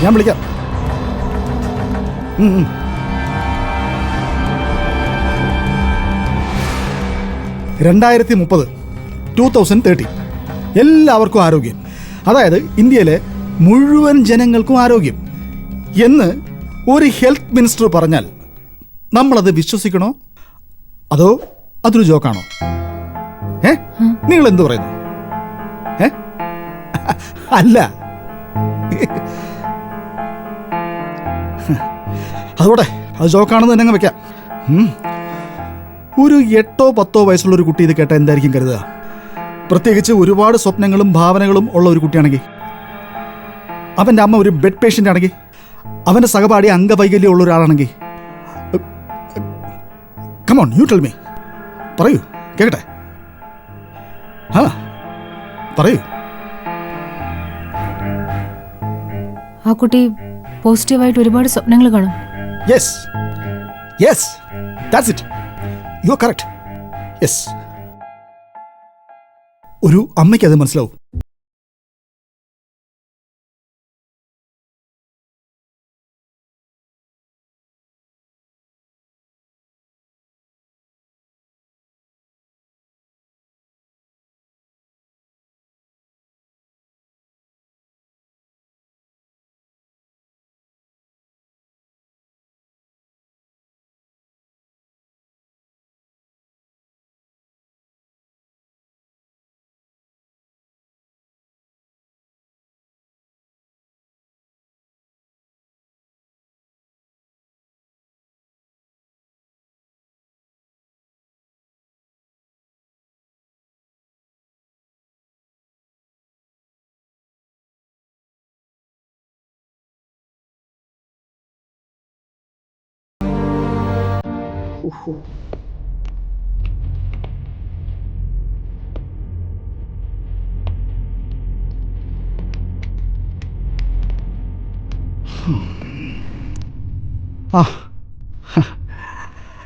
ഞാൻ വിളിക്കാം. 2030 2030 എല്ലാവർക്കും ആരോഗ്യം, അതായത് ഇന്ത്യയിലെ മുഴുവൻ ജനങ്ങൾക്കും ആരോഗ്യം എന്ന് ഒരു ഹെൽത്ത് മിനിസ്റ്റർ പറഞ്ഞാൽ നമ്മളത് വിശ്വസിക്കണോ അതോ അതൊരു ജോക്കാണോ? നിങ്ങൾ എന്തു പറയുന്നു? അല്ല, അതോടെ അത് ജോക്കാണെന്ന് തന്നെ വെക്കാം. ഒരു 8 or 10 വയസ്സുള്ള ഒരു കുട്ടി ഇത് കേട്ടാൽ എന്തായിരിക്കും കരുതുക? പ്രത്യേകിച്ച് ഒരുപാട് സ്വപ്നങ്ങളും ഭാവനകളും ഉള്ള ഒരു കുട്ടിയാണെങ്കിൽ, അവൻ്റെ അമ്മ ഒരു ബെഡ് പേഷ്യൻ്റ് ആണെങ്കിൽ, അവൻ്റെ സഹപാഠി അംഗവൈകല്യം ഉള്ള ഒരാളാണെങ്കിൽ. Come on, you tell me. പറയൂ, കേൾക്കട്ടെ. പറയൂ. ആ കുട്ടി പോസിറ്റീവായിട്ട് ഒരുപാട് സ്വപ്നങ്ങൾ കാണും. Yes yes, that's it. You are correct. Yes, ഒരു അമ്മയ്ക്ക് അത് മനസ്സിലാവും.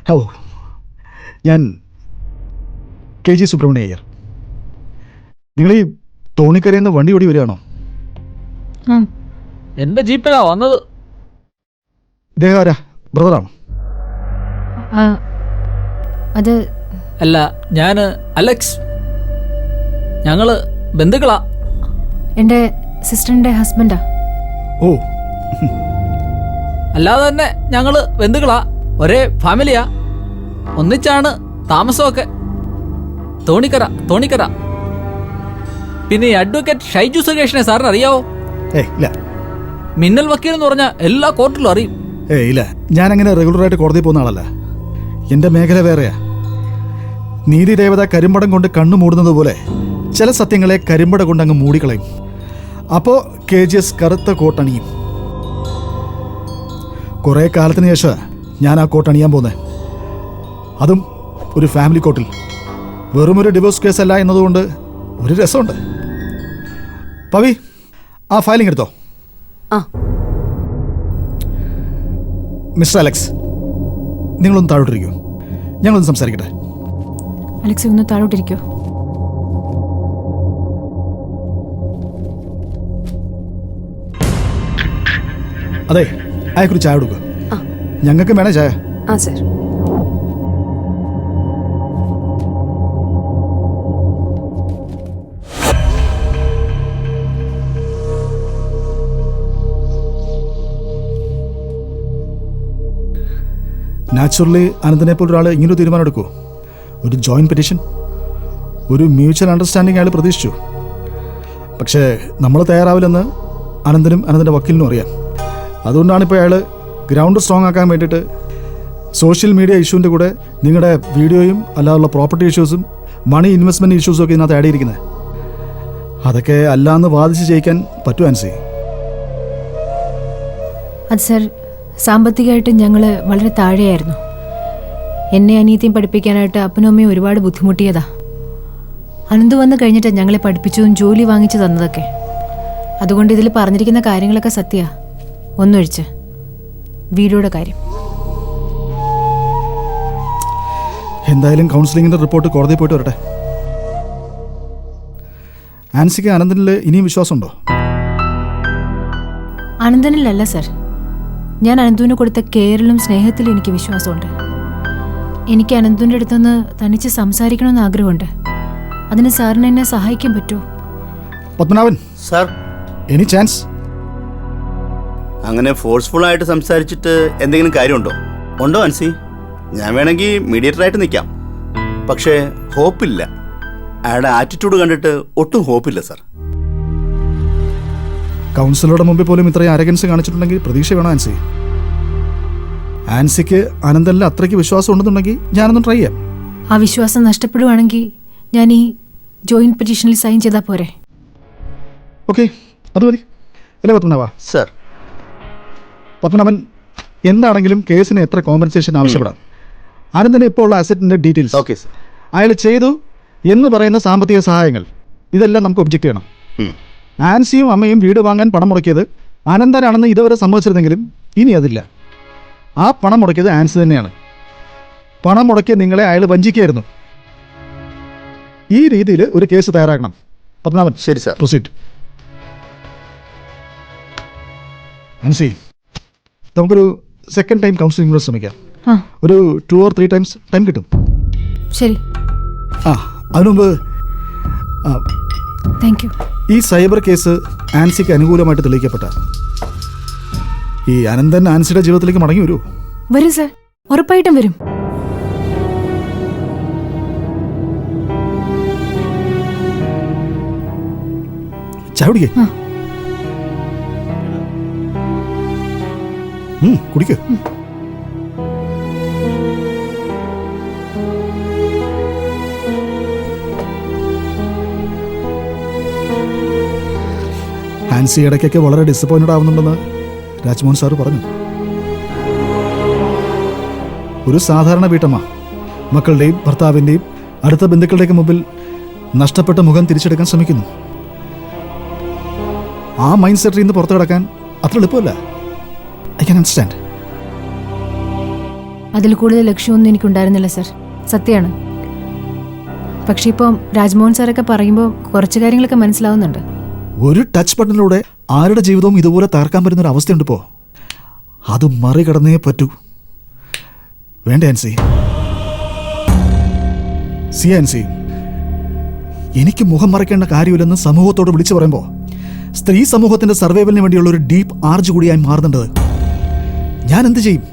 ഹലോ, ഞാൻ KG സുബ്രഹ്മണ്യ അയ്യർ. നിങ്ങൾ ഈ തോണിക്കരയിൽ നിന്ന് വണ്ടി ഓടി വരികയാണോ? എന്റെ ജീപ്പിലാ വന്നത്. ഇദ്ദേഹം ആരാ? ബ്രദറാണോ? അത് അല്ല, ഞാൻ അലക്സ്. ഞങ്ങള് ബന്ധുക്കളാ. എൻ്റെ സിസ്റ്ററിൻ്റെ ഹസ്ബൻഡാ. ഓ, അല്ലാതെ തന്നെ ഞങ്ങള് ബന്ധുക്കളാ, ഒരേ ഫാമിലിയാ, ഒന്നിച്ചാണ് താമസമൊക്കെ. തോണിക്കര. പിന്നെ ഈ അഡ്വക്കേറ്റ് ഷൈജു സുകേഷിനെ സാറിന് അറിയാവോ? ഇല്ല. മിന്നൽ വക്കീൽ എന്ന് പറഞ്ഞാൽ എല്ലാ കോർട്ടിലും അറിയും. ഇല്ല, ഞാനങ്ങനെ റെഗുലറായിട്ട് കോടതിയിൽ പോകുന്ന ആളല്ല. എൻ്റെ മേഖല വേറെയാ. നീതി ദേവത കരിമ്പടം കൊണ്ട് കണ്ണു മൂടുന്നത് പോലെ ചില സത്യങ്ങളെ കരിമ്പട കൊണ്ട് അങ്ങ് മൂടിക്കളയും. അപ്പോൾ KGS കറുത്ത കോട്ടണിയും. കുറേ കാലത്തിന് ശേഷം ഞാൻ ആ കോട്ട് അണിയാൻ പോകുന്നത്, അതും ഒരു ഫാമിലി കോർട്ടിൽ. വെറുമൊരു ഡിവോഴ്സ് കേസല്ല എന്നതുകൊണ്ട് ഒരു രസമുണ്ട്. പവി, ആ ഫയലിംഗ് എടുത്തോ. മിസ്റ്റർ അലക്സ്, നിങ്ങളൊന്ന് താഴോട്ടിരിക്കൂ, ഞങ്ങളൊന്ന് സംസാരിക്കട്ടെ. അലക്സ് ഒന്ന് താഴോട്ടിരിക്കോ? അതെ, അയക്കൊരു ചായ കൊടുക്കുക. ഞങ്ങൾക്ക് വേണേ ചായ. സർ. നാച്ചുറലി അനന്തനെ പോലെ ഒരാൾ ഇങ്ങനൊരു തീരുമാനം എടുക്കുമോ? ഒരു ജോയിൻറ്റ് പെറ്റീഷൻ, ഒരു മ്യൂച്വൽ അണ്ടർസ്റ്റാൻഡിങ് അയാൾ പ്രതീക്ഷിച്ചു. പക്ഷേ നമ്മൾ തയ്യാറാവില്ലെന്ന് അനന്തനും അനന്തൻ്റെ വക്കീലിനും അറിയാം. അതുകൊണ്ടാണ് ഇപ്പോൾ അയാൾ ഗ്രൗണ്ട് സ്ട്രോങ് ആക്കാൻ വേണ്ടിയിട്ട് സോഷ്യൽ മീഡിയ ഇഷ്യൂവിൻ്റെ കൂടെ നിങ്ങളുടെ വീഡിയോയും അല്ലാതുള്ള പ്രോപ്പർട്ടി ഇഷ്യൂസും മണി ഇൻവെസ്റ്റ്മെൻറ്റ് ഇഷ്യൂസും ഒക്കെ ഇതിനകത്ത് ആഡ് ചെയ്തിരിക്കുന്നത്. അതൊക്കെ അല്ലാന്ന് വാദിച്ച് ജയിക്കാൻ പറ്റുമോ ആൻസി? അത് സർ, സാമ്പത്തികമായിട്ട് ഞങ്ങൾ വളരെ താഴെയായിരുന്നു. എന്നെ അനിയത്തിയും പഠിപ്പിക്കാനായിട്ട് അപ്പനും അമ്മയും ഒരുപാട് ബുദ്ധിമുട്ടിയതാ. അനന്ത് വന്ന് കഴിഞ്ഞിട്ടാണ് ഞങ്ങളെ പഠിപ്പിച്ചതും ജോലി വാങ്ങിച്ചു തന്നതൊക്കെ. അതുകൊണ്ട് ഇതിൽ പറഞ്ഞിരിക്കുന്ന കാര്യങ്ങളൊക്കെ സത്യമാണ്, ഒന്നൊഴിച്ച് വീഡിയോയുടെ കാര്യം. എന്തായാലും കൗൺസിലിങ്ങിൻ്റെ റിപ്പോർട്ട് കോടതിയിൽ പോയിട്ട് വരട്ടെ. ആൻസിക്ക് അനന്തനിൽ ഇനിയും വിശ്വാസമുണ്ടോ? അനന്തനിലല്ല സർ. ഞാൻ അനന്തുവിന് കൊടുത്ത കെയറിലും സ്നേഹത്തിലും എനിക്ക് വിശ്വാസമുണ്ട്. എനിക്ക് അനന്തുവിൻ്റെ അടുത്തുനിന്ന് തനിച്ച് സംസാരിക്കണമെന്ന് ആഗ്രഹമുണ്ട്. അതിന് സാറിന് എന്നെ സഹായിക്കാൻ പറ്റുമോ? Padmanabhan, sir, any chance? അങ്ങനെ ഫോഴ്സ്ഫുൾ ആയിട്ട് സംസാരിച്ചിട്ട് എന്തെങ്കിലും കാര്യമുണ്ടോ? ഉണ്ടോ അൻസി? ഞാൻ വേണമെങ്കിൽ മീഡിയേറ്ററായിട്ട് നിൽക്കാം. പക്ഷേ ഹോപ്പില്ല. അയാളുടെ ആറ്റിറ്റ്യൂഡ് കണ്ടിട്ട് ഒട്ടും ഹോപ്പില്ല സാർ. കൗൺസിലറുടെ മുമ്പിൽ പോലും ഇത്രയും അരഗൻസ് കാണിച്ചിട്ടുണ്ടെങ്കിൽ പ്രതീക്ഷ വേണം ആൻസി. ആൻസിക്ക് അനന്തനിൽ അത്രയ്ക്ക് വിശ്വാസം ഉണ്ടെന്നുണ്ടെങ്കിൽ ഞാനൊന്ന് ട്രൈ ചെയ്യാം. ആ വിശ്വാസം നഷ്ടപ്പെടുവാണെങ്കിൽ ഞാൻ ഈ ജോയിന്റ് പെറ്റീഷനിൽ സൈൻ ചെയ്താൽ പോരെ? ഓക്കെ, അത് മതി അല്ലേ പത്മനാഭ? സാർ, പത്മനാഭൻ, എന്താണെങ്കിലും കേസിന് എത്ര കോമ്പൻസേഷൻ ആവശ്യപ്പെടാം. അനന്തന് ഇപ്പോൾ ഉള്ള അസറ്റിൻ്റെ ഡീറ്റെയിൽസ്, ഓക്കെ സാർ. അയാൾ ചെയ്തു എന്ന് പറയുന്ന സാമ്പത്തിക സഹായങ്ങൾ, ഇതെല്ലാം നമുക്ക് ഒബ്ജക്റ്റ് ചെയ്യണം. ആൻസിയും അമ്മയും വീട് വാങ്ങാൻ പണം മുടക്കിയത് അനന്തനാണെന്ന് ഇതുവരെ സമ്മതിച്ചിരുന്നെങ്കിലും ഇനി അതില്ല. ആ പണം മുടക്കിയത് ആൻസി തന്നെയാണ്. പണം മുടക്കിയ നിങ്ങളെ അയാൾ വഞ്ചിക്കുകയായിരുന്നു. ഈ രീതിയിൽ ഒരു കേസ് തയ്യാറാക്കണം. പത്മനാഭൻ, ശരി സാർ. പ്രൊസീഡ്. ആൻസി, നമുക്കൊരു സെക്കൻഡ് ടൈം കൗൺസിലിംഗ് കൂടെ ശ്രമിക്കാം. ഒരു 2 or 3 times ടൈം കിട്ടും. ശരി, അതിനുമുമ്പ് താങ്ക് യു. ഈ സൈബർ കേസ് ആൻസിക്ക് അനുകൂലമായിട്ട് തെളിയിക്കപ്പെട്ട ഈ അനന്തൻ ആൻസിയുടെ ജീവിതത്തിലേക്ക് മടങ്ങി വരൂ? വരും സർ, ഉറപ്പായിട്ടും വരും. ചാവടിക്കേ, കുടിക്ക്. ആൻസി ഇടയ്ക്കൊക്കെ വളരെ ഡിസപ്പോയിൻറ്റഡ് ആവുന്നുണ്ടെന്ന് രാജ്മോഹൻ സാറ് പറഞ്ഞു. ഒരു സാധാരണ വീട്ടമ്മ മക്കളുടെയും ഭർത്താവിൻ്റെയും അടുത്ത ബന്ധുക്കളുടെയൊക്കെ മുമ്പിൽ നഷ്ടപ്പെട്ട മുഖം തിരിച്ചെടുക്കാൻ ശ്രമിക്കുന്നു. ആ മൈൻഡ് സെറ്റിൽ നിന്ന് പുറത്തു കിടക്കാൻ അത്ര എളുപ്പമല്ല. I can understand. അതിൽ കൂടുതൽ ലക്ഷ്യമൊന്നും എനിക്കുണ്ടായിരുന്നില്ല സർ, സത്യമാണ്. പക്ഷെ ഇപ്പം രാജ്മോഹൻ സാറൊക്കെ പറയുമ്പോൾ കുറച്ച് കാര്യങ്ങളൊക്കെ മനസ്സിലാവുന്നുണ്ട്. ഒരു ടച്ച് ബട്ടണിലൂടെ ആരുടെ ജീവിതവും ഇതുപോലെ തകർക്കാൻ പറ്റുന്നൊരു അവസ്ഥയുണ്ട് ഇപ്പോൾ. അത് മറികടന്നേ പറ്റൂ. വേണ്ട ആൻസി. ആൻസി, എനിക്ക് മുഖം മറയ്ക്കേണ്ട കാര്യമില്ലെന്ന് സമൂഹത്തോട് വിളിച്ചു പറയുമ്പോൾ സ്ത്രീ സമൂഹത്തിന്റെ സർവൈവലിന് വേണ്ടിയുള്ള ഒരു ഡീപ്പ് ആർജ് കൂടിയായി മാറുന്നുണ്ട്. ഞാൻ എന്ത് ചെയ്യും?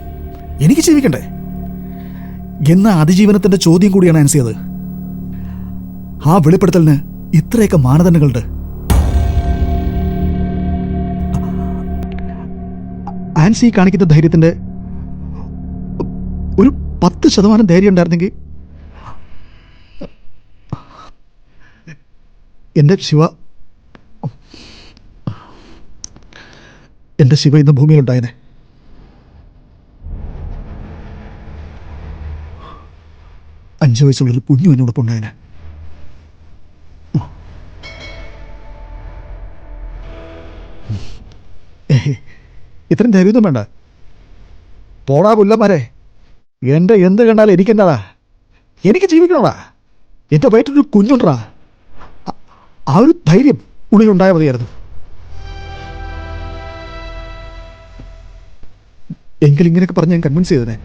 എനിക്ക് ജീവിക്കണ്ടേ എന്ന അതിജീവനത്തിന്റെ ചോദ്യം കൂടിയാണ് ആൻസി അത്. ആ വെളിപ്പെടുത്തലിന് ഇത്രയൊക്കെ മാനദണ്ഡങ്ങളുണ്ട്. ആൻസി കാണിക്കുന്ന ധൈര്യത്തിന്റെ ഒരു 10% ധൈര്യം ഉണ്ടായിരുന്നെങ്കിൽ എൻ്റെ ശിവ ഇന്ന് ഭൂമിയിലുണ്ടായനെ. അഞ്ച് വയസ്സുള്ളൊരു കുഞ്ഞു എന്നോടൊപ്പം ഉണ്ടായനെ. ഇത്രയും ധൈര്യമൊന്നും വേണ്ട. പോടാ പുല്ലന്മാരെ, എൻ്റെ എന്ത് കണ്ടാലും എനിക്കെന്താടാ? എനിക്ക് ജീവിക്കണോടാ. എൻ്റെ വയറ്റൊരു കുഞ്ഞുണ്ടാ. ആ ഒരു ധൈര്യം ഉള്ളിലുണ്ടായാൽ മതിയായിരുന്നു. എങ്കിലും ഇങ്ങനെയൊക്കെ പറഞ്ഞ് ഞാൻ കൺവിൻസ് ചെയ്തനെ.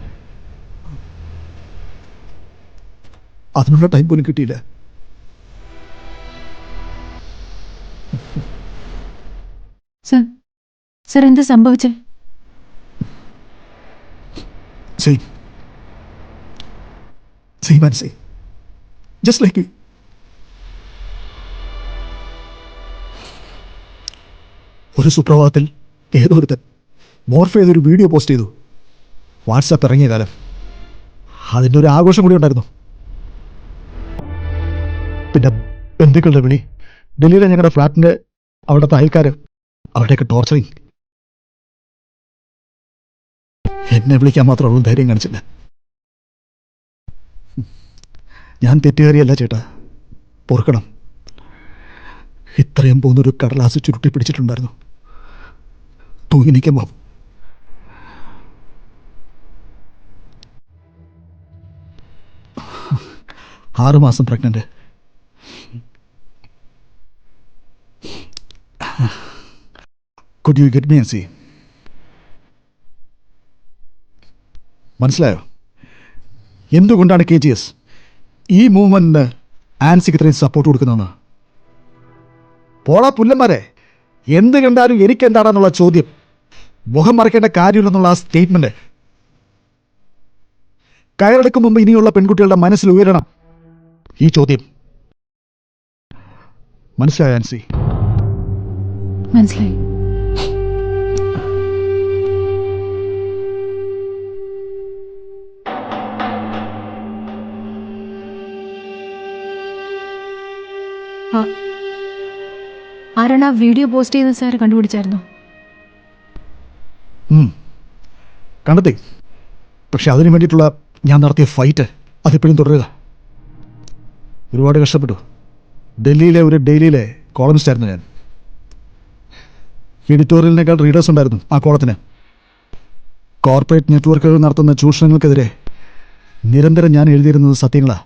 അതിനുള്ള ടൈം പോലും കിട്ടിയില്ല. സർ, എന്താ സംഭവിച്ചേ? Same and say. Just like you. ഒരു സുപ്രഭാതത്തിൽ ഏതോ ഒരുത്തൻ മോർഫ് ചെയ്തൊരു വീഡിയോ പോസ്റ്റ് ചെയ്തു. വാട്സാപ്പ് ഇറങ്ങിയ കാലം അതിൻ്റെ ഒരു ആഘോഷം കൂടി ഉണ്ടായിരുന്നു. പിന്നെ ബന്ധുക്കളുടെ വിളി, ഡൽഹിയിലെ ഞങ്ങളുടെ ഫ്ലാറ്റിൻ്റെ അവിടുത്തെ അയൽക്കാർ, അവരുടെയൊക്കെ ടോർച്ചറിങ്. എന്നെ വിളിക്കാൻ മാത്രമുള്ള ധൈര്യം കാണിച്ചില്ല. ഞാൻ തെറ്റുകാരിയല്ല ചേട്ടാ, പൊറുക്കണം. ഇത്രയും പോകുന്നൊരു കടലാസ് ചുരുട്ടി പിടിച്ചിട്ടുണ്ടായിരുന്നു. തൂങ്ങി നിൽക്കുമ്പോൾ 6 മാസം pregnant. Could you get me and see? മനസ്സിലായോ? എന്തുകൊണ്ടാണ് KGS ഈ മൂവ്മെന്റിന് ആൻസിക്ക് ഇത്രയും സപ്പോർട്ട് കൊടുക്കുന്നതെന്ന്? പോടാ പുല്ലന്മാരെ, എന്ത് കണ്ടാലും എനിക്കെന്താണെന്നുള്ള ചോദ്യം, മുഖം മറക്കേണ്ട കാര്യമില്ലെന്നുള്ള ആ സ്റ്റേറ്റ്മെന്റ് കയറെടുക്കും മുമ്പ് ഇനിയുള്ള പെൺകുട്ടികളുടെ മനസ്സിൽ ഉയരണം ഈ ചോദ്യം. മനസ്സിലായോ ആൻസി? മനസ്സിലായി. ആരാണ് ആ വീഡിയോ പോസ്റ്റ് ചെയ്ത സാർ കണ്ടുപിടിച്ചായിരുന്നോ? കണ്ടെത്തി. പക്ഷെ അതിനു വേണ്ടിയിട്ടുള്ള ഞാൻ നടത്തിയ ഫൈറ്റ് അതിപ്പോഴും തുടരുക. ഒരുപാട് കഷ്ടപ്പെട്ടു. ഡൽഹിയിലെ ഒരു ഡെയിലിയിലെ കോളമിസ്റ്റ് ആയിരുന്നു ഞാൻ. എഡിറ്റോറിയലിനേക്കാൾ റീഡേഴ്സ് ഉണ്ടായിരുന്നു ആ കോളത്തിന്. കോർപ്പറേറ്റ് നെറ്റ്വർക്കുകൾ നടത്തുന്ന ചൂഷണങ്ങൾക്കെതിരെ നിരന്തരം ഞാൻ എഴുതിയിരുന്നത് സത്യങ്ങളാണ്.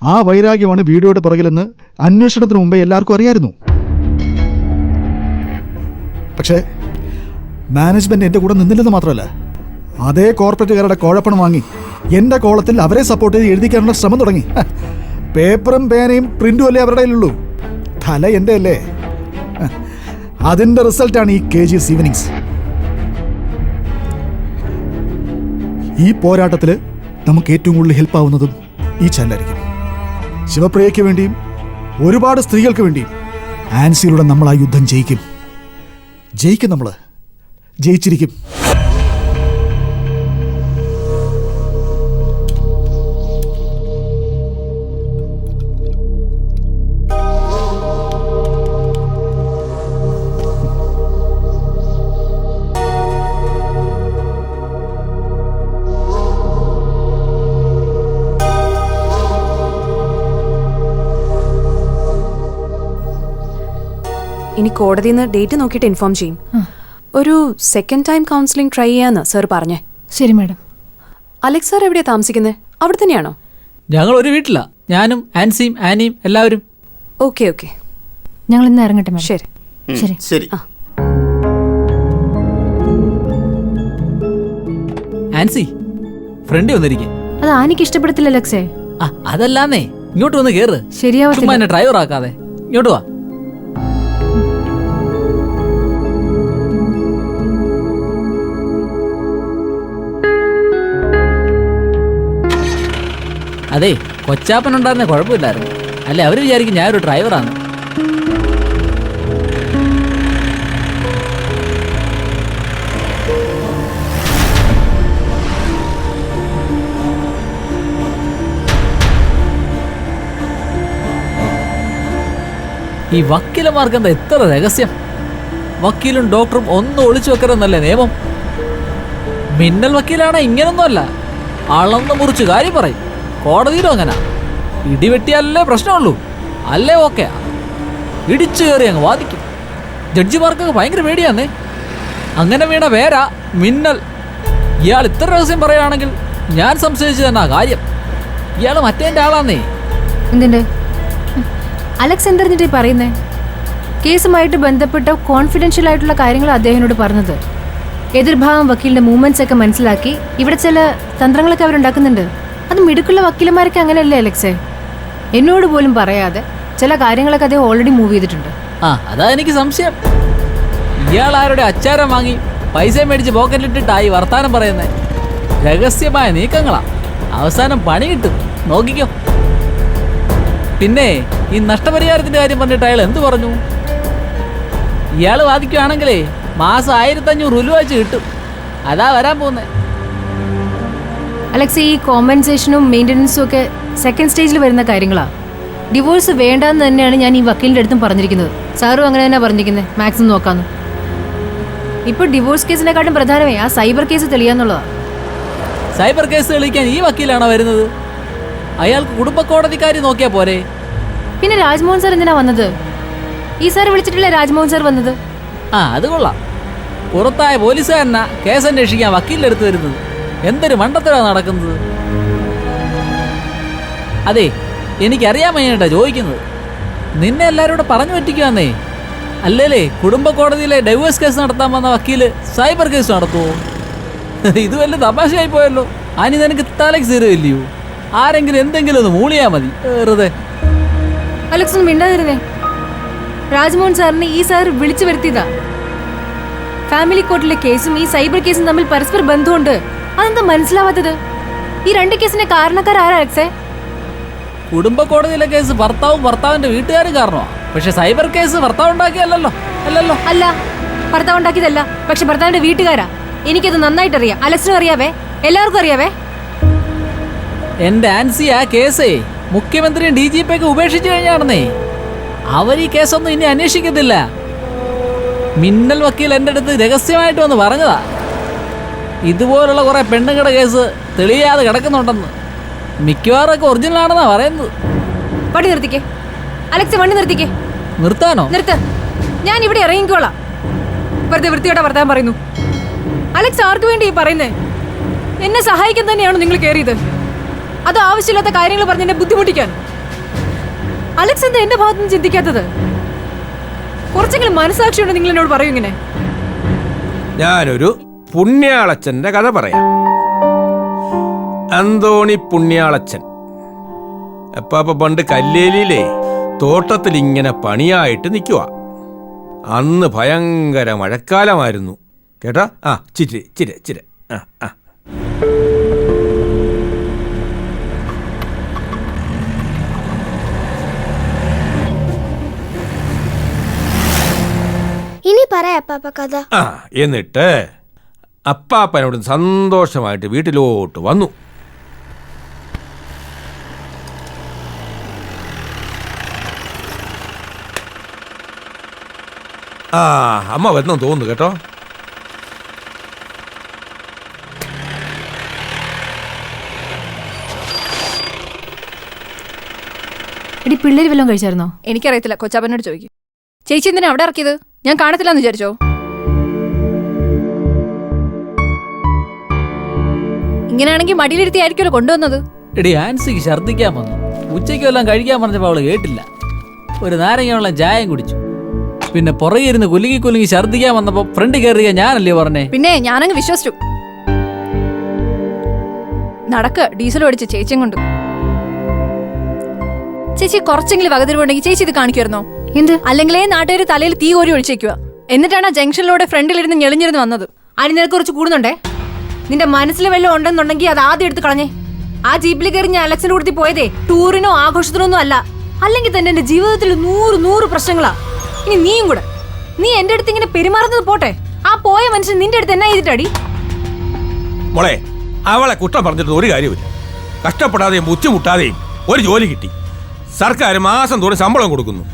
ആ വൈരാഗ്യമാണ് വീഡിയോയുടെ പുറകിലെന്ന് അന്വേഷണത്തിന് മുമ്പേ എല്ലാവർക്കും അറിയായിരുന്നു. പക്ഷേ മാനേജ്മെന്റ് എൻ്റെ കൂടെ നിന്നില്ലെന്ന് മാത്രമല്ല, അതേ കോർപ്പറേറ്റുകാരുടെ കോഴപ്പണം വാങ്ങി എൻ്റെ കോളത്തിൽ അവരെ സപ്പോർട്ട് ചെയ്ത് എഴുതിക്കാനുള്ള ശ്രമം തുടങ്ങി. പേപ്പറും പേനയും പ്രിന്റും അല്ലേ അവരുടെ കയ്യിലുള്ളൂ, തല എൻ്റെ അല്ലേ. അതിൻ്റെ റിസൾട്ടാണ് ഈ KGS ഈവനിങ്സ്. ഈ പോരാട്ടത്തിൽ നമുക്ക് ഏറ്റവും കൂടുതൽ ഹെൽപ്പ് ആവുന്നതും ഈ ചാനലായിരിക്കും. ശിവപ്രിയയ്ക്ക് വേണ്ടിയും ഒരുപാട് സ്ത്രീകൾക്ക് വേണ്ടിയും ആൻസിയിലൂടെ നമ്മൾ ആ യുദ്ധം ജയിക്കും. നമ്മൾ ജയിച്ചിരിക്കും. ഇനി കോടതിയിൽ നിന്ന് ഡേറ്റ് നോക്കിയിട്ട് ഇൻഫോം ചെയ്യും. ഒരു സെക്കൻഡ് ടൈം കൗൺസിലിംഗ് ട്രൈ ചെയ്യാന്ന് സാർ പറഞ്ഞേ. ശരി മാഡം. അലക്സ് സാർ എവിടെയാ താമസിക്കുന്നത്? അവിടെ തന്നെയാണോ? ഞങ്ങൾ ഒരു വീട്ടിലാ, ഞാനും ആൻസിയും ആനിയും എല്ലാവരും. ഓക്കെ ഓക്കെ, ഞങ്ങൾ ഇന്ന് ഇറങ്ങട്ടെ മാഡം. ശരി ശരി. ശരി. ആൻസി, ഫ്രണ്ട് വന്നിരിക്കെ. അത് ആനിക്ക് ഇഷ്ടപ്പെടത്തില്ല അലക്സേ. അതല്ലാന്നേ, ഇങ്ങോട്ട് വന്ന് കേറ്. ശരിയാവത്തില്ല. ചുമ്മാ എന്നെ ഡ്രൈവർ ആക്കാതെ ഇങ്ങോട്ട് വാ. അതെ, കൊച്ചാപ്പനുണ്ടായിരുന്ന കുഴപ്പമില്ലായിരുന്നു. അല്ലെ അവർ വിചാരിക്കും ഞാനൊരു ഡ്രൈവറാണ്. ഈ വക്കീലന്മാർക്ക് എന്താ എത്ര രഹസ്യം? വക്കീലും ഡോക്ടറും ഒന്നും ഒളിച്ചു വെക്കരുതെന്നല്ലേ നിയമം? മിന്നൽ വക്കീലാണ് ഇങ്ങനൊന്നുമല്ല, അളന്ന് മുറിച്ച് കാര്യം പറയും. കോടതിയിലും അങ്ങനെ ഇടിവെട്ടിയാലല്ലേ പ്രശ്നമുള്ളൂ, അല്ലേ ഓക്കെ ഇടിച്ചു കയറി അങ്ങ് വാദിക്കും. ജഡ്ജിമാർക്കൊക്കെ ഭയങ്കര പേടിയാന്നേ. അങ്ങനെ വീണ പേരാ മിന്നൽ. ഇയാൾ ഇത്ര രഹസ്യം പറയുകയാണെങ്കിൽ ഞാൻ സംശയിച്ചു തന്നെ കാര്യം. ഇയാൾ മറ്റേൻ്റെ ആളാന്നേ. എന്തിന്റെ അലക്സ് എന്തറിഞ്ഞിട്ട് പറയുന്നേ? കേസുമായിട്ട് ബന്ധപ്പെട്ട കോൺഫിഡൻഷ്യൽ ആയിട്ടുള്ള കാര്യങ്ങൾ അദ്ദേഹത്തിനോട് പറഞ്ഞത്. എതിർഭാഗം വക്കീലിന്റെ മൂവ്മെന്റ്സ് ഒക്കെ മനസ്സിലാക്കി ഇവിടെ ചില തന്ത്രങ്ങളൊക്കെ അവരുണ്ടാക്കുന്നുണ്ട്. അത് മിടുക്കുള്ള വക്കീലന്മാരൊക്കെ അങ്ങനെയല്ലേ അലക്സേ? എന്നോട് പോലും പറയാതെ ചില കാര്യങ്ങളൊക്കെ അദ്ദേഹം ഓൾറെഡി മൂവ് ചെയ്തിട്ടുണ്ട്. അതാ എനിക്ക് സംശയം. ഇയാൾ ആരുടെ അച്ചാരം വാങ്ങി പൈസ മേടിച്ച് പോക്കറ്റിലിട്ടിട്ടായി വർത്താനം പറയുന്നത്. രഹസ്യമായ നീക്കങ്ങളാ, അവസാനം പണി കിട്ടും, നോക്കിക്കോ. പിന്നെ ഈ നഷ്ടപരിഹാരത്തിന്റെ കാര്യം പറഞ്ഞിട്ട് അയാൾ എന്ത് പറഞ്ഞു? ഇയാൾ വാദിക്കുകയാണെങ്കിലേ മാസം 1500 ഉലുവ വെച്ച് കിട്ടും. അതാ വരാൻ പോകുന്നത്. അലക്സ്, ഈ കോമ്പൻസേഷനും മെയിൻ്റനൻസും ഒക്കെ സെക്കൻഡ് സ്റ്റേജിൽ വരുന്ന കാര്യങ്ങളാ. ഡിവോഴ്സ് വേണ്ടെന്ന് തന്നെയാണ് ഞാൻ ഈ വക്കീലിൻ്റെ അടുത്തും പറഞ്ഞിരിക്കുന്നത്. സാറും അങ്ങനെ തന്നെ പറഞ്ഞിരിക്കുന്നത്, മാക്സിമം നോക്കാമെന്ന്. ഇപ്പോൾ ഡിവോഴ്സ് കേസിനെക്കാട്ടും പ്രധാനമേ ആ സൈബർ കേസ് തെളിയാന്നുള്ളതാണ്. സൈബർ കേസ് തെളിയിക്കാൻ ഈ വക്കീലാണോ വരുന്നത്? അയാൾക്ക് കുടുംബ കോടതിക്കാരി നോക്കിയാ പോരെ? പിന്നെ രാജ്മോഹൻ സാർ എന്തിനാ വന്നത്? ഈ സാർ വിളിച്ചിട്ടില്ല രാജ്മോഹൻ സാർ വന്നത്. അത് കൊള്ളാം. പുറത്തായ പോലീസുകാരനാ കേസ് അന്വേഷിക്കാൻ വക്കീലിൻ്റെ അടുത്ത് വരുന്നത്. എന്തൊരു മണ്ടത്തരാണ് നടക്കുന്നത്. അതെ, എനിക്കറിയാൻ വേണ്ടിയിട്ടാ ചോദിക്കുന്നത്. നിന്നെ എല്ലാവരും കൂടെ പറഞ്ഞു പറ്റിക്കുവാന്നേ. അല്ലേലേ കുടുംബ കോടതിയിലെ ഡൈവേഴ്സ് കേസ് നടത്താൻ വന്ന വക്കീല് സൈബർ കേസ് നടത്തുമോ? ഇത് വല്ല തമാശയായി പോയല്ലോ. അനി നിനക്ക് തലക്ക് സ്ഥിരമില്ലയോ? ആരെങ്കിലും എന്തെങ്കിലും ഒന്ന് മൂളിയാ മതി വെറുതെ. അലക്സ് ഒന്ന് മിണ്ടാതിരുന്നേ. രാജ്മോഹൻ സാറിനെ ഈ സാർ വിളിച്ചു വരുത്തിയതാ. ഫാമിലി കോർട്ടിലെ കേസും ഈ സൈബർ കേസും തമ്മിൽ പരസ്പര ബന്ധമുണ്ട്. അതെന്താ മനസ്സിലാവാത്തത്? ഈ രണ്ട് കേസിന്റെ കാരണക്കാരാരാ അലക്സേ? കുടുംബ കോടതിയിലെ കേസ് ഭർത്താവും ഭർത്താവിന്റെ വീട്ടുകാരും കാരണമാണ്. പക്ഷെ സൈബർ കേസ് ഭർത്താവ് ഉണ്ടാക്കിയല്ലോ. അല്ലല്ലോ. അല്ല, ഭർത്താവ് ഉണ്ടാക്കിയതല്ല. പക്ഷെ ഭർത്താവിന്റെ വീട്ടുകാരാ. എനിക്കത് നന്നായിട്ട് അറിയാം. അലക്സിനും അറിയാവേ, എല്ലാവർക്കും അറിയാവേ. എന്റെ ആൻസി, ആ കേസേ മുഖ്യമന്ത്രിയും DGP ഒക്കെ ഉപേക്ഷിച്ചു കഴിഞ്ഞാണെന്നേ. അവർ ഈ കേസൊന്നും ഇനി അന്വേഷിക്കത്തില്ല. മിന്നൽ വക്കീൽ എൻ്റെ അടുത്ത് രഹസ്യമായിട്ട് വന്ന് പറഞ്ഞതാ, ഇതുപോലുള്ള കുറെ പെണ്ണുങ്ങളുടെ കേസ് തെളിയാതെ കിടക്കുന്നുണ്ടെന്ന്. മിക്കവാറും ഒക്കെ ഒറിജിനൽ ആണെന്നാ പറയുന്നത്. വണ്ടി നിർത്തിക്കേ അലക്സ്, വണ്ടി നിർത്തിക്കേ. നിർത്താനോ? നിർത്ത്. ഞാൻ ഇവിടെ ഇറങ്ങിക്കോളാം. വെറുതെ വൃത്തിയോടെ വർത്താൻ പറയുന്നു. അലക്സ് ആർക്ക് വേണ്ടി ഈ പറയുന്നേ? എന്നെ സഹായിക്കാൻ തന്നെയാണോ നിങ്ങൾ കയറിയത്? അത് ആവശ്യമില്ലാത്ത കാര്യങ്ങൾ പറഞ്ഞ് എന്നെ ബുദ്ധിമുട്ടിക്കാൻ? അലക്സ് എന്താ എന്റെ ഭാഗത്തുനിന്ന് ചിന്തിക്കാത്തത്? കുറച്ചെങ്കിലും മനസാക്ഷിയുണ്ട് നിങ്ങൾ എന്നോട് പറയൂ ഇങ്ങനെ. ഞാനൊരു പുണ്യാളച്ചന്റെ കഥ പറയാം. അന്തോണി പുണ്യാളച്ചൻ അപ്പാപ്പ പണ്ട് കല്ലേലിയിലെ തോട്ടത്തിൽ ഇങ്ങനെ പണിയായിട്ട് നിൽക്കുക. അന്ന് ഭയങ്കര മഴക്കാലമായിരുന്നു കേട്ടാ. ചിരി ചിരി ചിരി. ഇനി പറയാ അപ്പാപ്പ കഥ. എന്നിട്ട് അപ്പാപ്പനോട് സന്തോഷമായിട്ട് വീട്ടിലോട്ട് വന്നു. അമ്മ വരുന്നു തോന്നുന്നു കേട്ടോ. എടി, പിള്ളേര് വല്ലതും കഴിച്ചായിരുന്നോ? എനിക്കറിയത്തില്ല, കൊച്ചാപ്പനോട് ചോദിക്കും. ചേച്ചി എന്തിനാ അവിടെ ഇറക്കിയത്? ഞാൻ കാണത്തില്ലെന്ന് വിചാരിച്ചോ? ഇങ്ങനെയാണെങ്കിൽ മടിയിലിരുത്തി ആയിരിക്കുമല്ലോ കൊണ്ടുവന്നത്. എടി, ആൻസിക്ക് ഛർദ്ദിക്കാൻ വന്നു. ഉച്ചയ്ക്ക് വല്ലതും കഴിക്കാൻ പറഞ്ഞപ്പോൾ അവള് കേട്ടില്ല. ഒരു നാരങ്ങ വെള്ളം ചായം കുടിച്ചു. പിന്നെ പുറകെ ഇരുന്ന് കുലുങ്ങി ഛർദ്ദിക്കാൻ വന്നപ്പോ ഫ്രണ്ട് കയറിയ ഞാനല്ലേ പറഞ്ഞേ. പിന്നെ ഞാനങ്ങ് വിശ്വസിച്ചു. നടക്ക്, ഡീസൽ ഓടിച്ച് ചേച്ചിയും കൊണ്ട്. ചേച്ചി കുറച്ചെങ്കിലും വകതിരിവുണ്ടെങ്കിൽ ചേച്ചി ഇത് കാണിക്കുമായിരുന്നോ? എന്ത്? അല്ലെങ്കിലേ നാട്ടുകാർ തലയിൽ തീ കോരി ഒഴിച്ചേക്കുക. എന്നിട്ടാണ് ആ ജംഗ്ഷനിലൂടെ ഫ്രണ്ടിലിരുന്ന് ഞെളിഞ്ഞിരുന്ന് വന്നത്. അനി നിനക്ക് കുറച്ച് കൂടുന്നുണ്ടേ. നിന്റെ മനസ്സിൽ വല്ലതും ഉണ്ടെന്നുണ്ടെങ്കിൽ അത് ആദ്യം എടുത്ത് കളഞ്ഞേ. ആ ജീപ്പിൽ കയറി ഞാൻ അലക്സിന്റെ കൂട്ടത്തിൽ പോയതേ ടൂറിനോ ആഘോഷത്തിനോ ഒന്നും അല്ല. അല്ലെങ്കിൽ തന്നെ എന്റെ ജീവിതത്തിൽ 100 പ്രശ്നങ്ങളാ. ഇനി നീയും കൂടെ. നീ എന്റെ അടുത്ത് ഇങ്ങനെ പെരുമാറുന്നത് പോട്ടെ, ആ പോയ മനുഷ്യൻ നിന്റെ അടുത്ത് എന്നാ ചെയ്തിട്ടാടി? മോളെ, അവളെ കുറ്റം പറഞ്ഞിട്ട് ഒരു കാര്യമില്ല. കഷ്ടപ്പെടാതെയും ബുദ്ധിമുട്ടാതെയും ഒരു ജോലി കിട്ടി. സർക്കാർ മാസം തോറും ശമ്പളം കൊടുക്കുന്നു.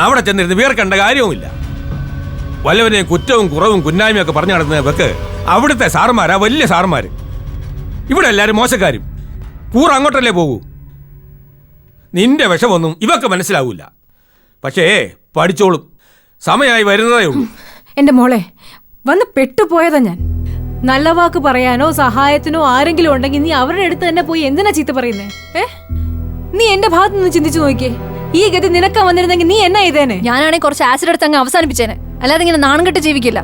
അവിടെ ചെന്നിരുന്ന് വീർക്കേണ്ട കാര്യവുമില്ല. വല്ലവരെയും കുറ്റവും കുറവും കുന്നായ്മയും ഒക്കെ പറഞ്ഞു നടന്നവർക്ക് അവിടുത്തെ സാറുമാരാ വലിയ സാറുമാര്. ഇവിടെ എല്ലാവരും മോശക്കാരും. കൂറ് അങ്ങോട്ടല്ലേ പോകൂ. നിന്റെ വിഷമൊന്നും ഇവക്ക് മനസ്സിലാവൂല. പക്ഷേ പഠിച്ചോളും. സമയമായി വരുന്നതേ ഉള്ളൂ. എന്റെ മോളെ, വന്ന് പെട്ടുപോയതാ ഞാൻ. നല്ല വാക്ക് പറയാനോ സഹായത്തിനോ ആരെങ്കിലും ഉണ്ടെങ്കിൽ നീ അവരുടെ അടുത്ത് തന്നെ പോയി എന്തിനാ ചീത്ത പറയുന്നേ? നീ എന്റെ ഭാഗത്ത് നിന്ന് ചിന്തിച്ചു നോക്കിയേ. ഈ ഗതി നിനക്കാ വന്നിരുന്നെങ്കിൽ നീ എന്നാ ചെയ്തേനെ? ഞാനാണെങ്കിൽ കുറച്ച് ആസിഡ് എടുത്ത് അങ്ങ് അവസാനിപ്പിച്ചേനെ. അല്ലാതെ ഇങ്ങനെ നാണം കെട്ട് ജീവിക്കില്ല.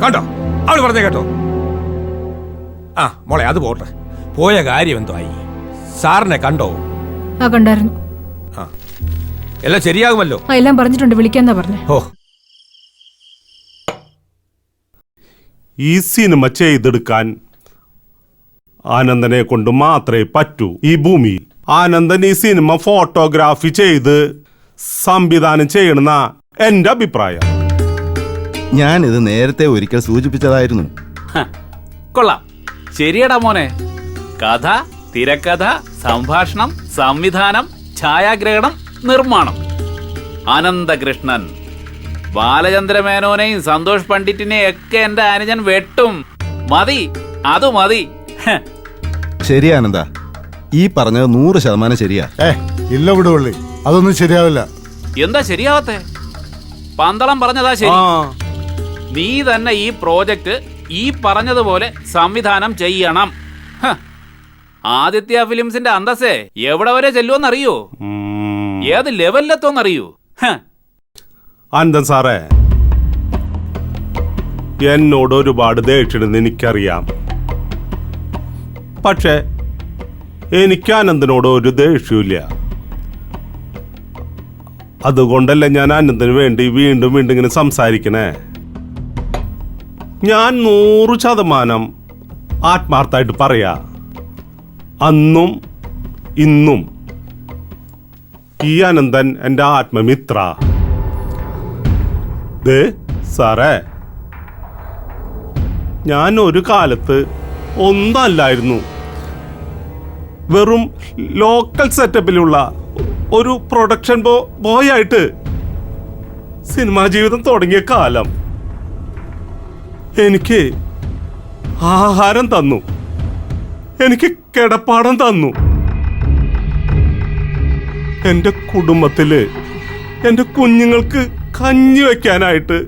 കണ്ടോ അവള് പറഞ്ഞേ കേട്ടോ. മോളെ, അത് പോട്ടെ. പോയ കാര്യം എന്തോ ആയി? സാറിനെ കണ്ടോ? കണ്ടായിരുന്നു. എല്ലാം ശരിയാകുമല്ലോ? എല്ലാം പറഞ്ഞിട്ടുണ്ട്, വിളിക്കാന്നാ പറഞ്ഞേ. ഈ സിനിമ ചെയ്തെടുക്കാൻ ആനന്ദനെ കൊണ്ട് മാത്രമേ പറ്റൂ ഈ ഭൂമിയിൽ. ആനന്ദൻ ഈ സിനിമ ഫോട്ടോഗ്രാഫി ചെയ്ത് സംവിധാനം ചെയ്യണമെന്ന എന്റെ അഭിപ്രായം. ഞാനിത് നേരത്തെ ഒരിക്കൽ സൂചിപ്പിച്ചതായിരുന്നു. കൊള്ളാം, ശരിയടാ മോനെ. കഥ, തിരക്കഥ, സംഭാഷണം, സംവിധാനം, ഛായാഗ്രഹണം, നിർമ്മാണം. ആനന്ദകൃഷ്ണൻ. ബാലചന്ദ്രമേനോനെയും സന്തോഷ് പണ്ഡിറ്റിനെയും ഒക്കെ എന്റെ അനുജൻ വെട്ടും. മതി, അത് മതി. ശരി ആനന്ദ, ഈ പറഞ്ഞത് 100% ശരിയാ. ഇല്ല വിടുവള്ളി, അതൊന്നും ശരിയാവില്ല. എന്താ ശരിയാവത്തെ? പന്തളം പറഞ്ഞതാ ശരി. നീ തന്നെ ഈ പ്രോജക്റ്റ് ഈ പറഞ്ഞതുപോലെ സംവിധാനം ചെയ്യണം. ആദിത്യ ഫിലിംസിന്റെ അന്തസ്സേ എവിടെ വരെ ചെല്ലുമെന്നറിയോ? ഏത് ലെവലിലെത്തോന്നറിയോ? ആനന്ദൻ സാറേ, എന്നോട് ഒരുപാട് ദേഷ്യമുണ്ടെന്ന് എനിക്കറിയാം. പക്ഷേ എനിക്ക് അനന്തനോട് ഒരു ദേഷ്യമില്ല. അതുകൊണ്ടല്ല ഞാൻ അനന്തന് വേണ്ടി വീണ്ടും വീണ്ടും ഇങ്ങനെ സംസാരിക്കണേ. ഞാൻ 100% ആത്മാർത്ഥമായിട്ട് പറയാ, അന്നും ഇന്നും ഈ അനന്തൻ എൻ്റെ ആത്മമിത്ര. ദേ സാറേ, ഞാൻ ഒരു കാലത്ത് ഒന്നല്ലായിരുന്നു. വെറും ലോക്കൽ സെറ്റപ്പിലുള്ള ഒരു പ്രൊഡക്ഷൻ ബോയ് ആയിട്ട് സിനിമാ ജീവിതം തുടങ്ങിയ കാലം. എനിക്ക് ആഹാരം തന്നു, എനിക്ക് കിടപ്പാടം തന്നു. എൻ്റെ കുടുംബത്തില് എൻ്റെ കുഞ്ഞുങ്ങൾക്ക് കഞ്ഞി വെക്കാനായിട്ട്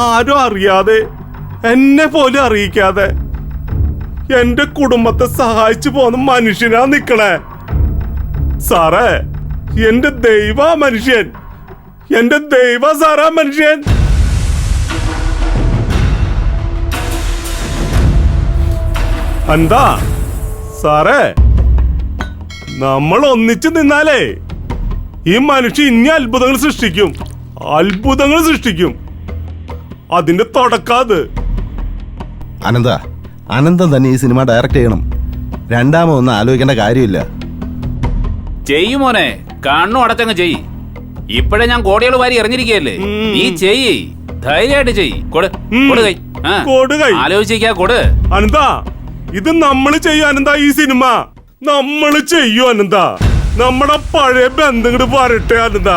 ആരും അറിയാതെ, എന്നെ പോലും അറിയിക്കാതെ എൻ്റെ കുടുംബത്തെ സഹായിച്ചു പോന്ന മനുഷ്യനാ നിക്കണേ. സാറേ, എൻ്റെ ദൈവ മനുഷ്യൻ, എൻ്റെ ദൈവ സാറാ മനുഷ്യൻ. എന്താ സാറേ, നമ്മൾ ഒന്നിച്ചു നിന്നാലേ ഈ മനുഷ്യൻ ഇനി അത്ഭുതങ്ങൾ സൃഷ്ടിക്കും, അത്ഭുതങ്ങൾ സൃഷ്ടിക്കും. അതിന്റെ തുടക്കാത്. അനന്തൻ തന്നെ ഈ സിനിമ ഡയറക്റ്റ് ചെയ്യണം. രണ്ടാമതൊന്നും ആലോചിക്കേണ്ട കാര്യമില്ല. ചെയ്യുമോനെ, കണ്ണു അടച്ചങ്ങ് ചെയ്. ഇപ്പഴേ ഞാൻ കോടികൾ വാരി എറിഞ്ഞിരിക്കുകയല്ലേ. നീ ചെയ്യ്, ധൈര്യമായിട്ട് ചെയ്. ആലോചിക്കാ കൊടു. അനന്ത, ഇത് നമ്മൾ ചെയ്യും അനന്ത. ഈ സിനിമ നമ്മൾ ചെയ്യും അനന്ത. നമ്മുടെ പഴയ ബന്ധങ്ങൾ വരട്ടെ അനന്ത.